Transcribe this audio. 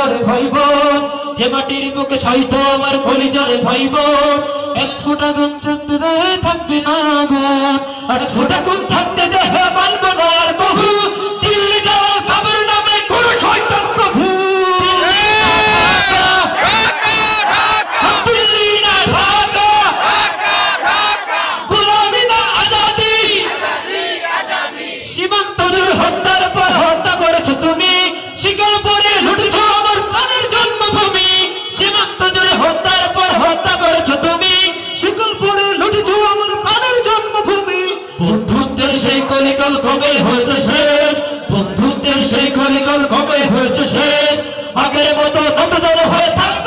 কলিজার ভাই বোন, যে মাটির বুকে সহিত আমার কলিজার ভাই বোন, এক ফোঁটা গুণ থাকতে দেহে থাকবে না গুণ, আর ফোঁটা গুণ থাকতে দেহে মানব না আর কভু, দিল্লি যাওয়া বাবার নামে কোন শয়তান প্রভু। দিল্লি না ঢাকা, গোলামি না আজাদি, সীমান্ত জুড়ে হত্যার পর হত্যা করেছো তুমি, শিকল পরে লুটেছ আমার প্রাণের জন্মভূমি। সীমান্ত জুড়ে হত্যার পর হত্যা করেছো তুমি, শিকল পরে লুটেছ আমার প্রাণের জন্মভূমি। বন্ধুত্বের সেই কলিকাল কবে হয়েছে শেষ, বন্ধুত্বের সেই কলিকাল কবে হয়েছে শেষ, আগের মতো নতজন হয়ে থাকবে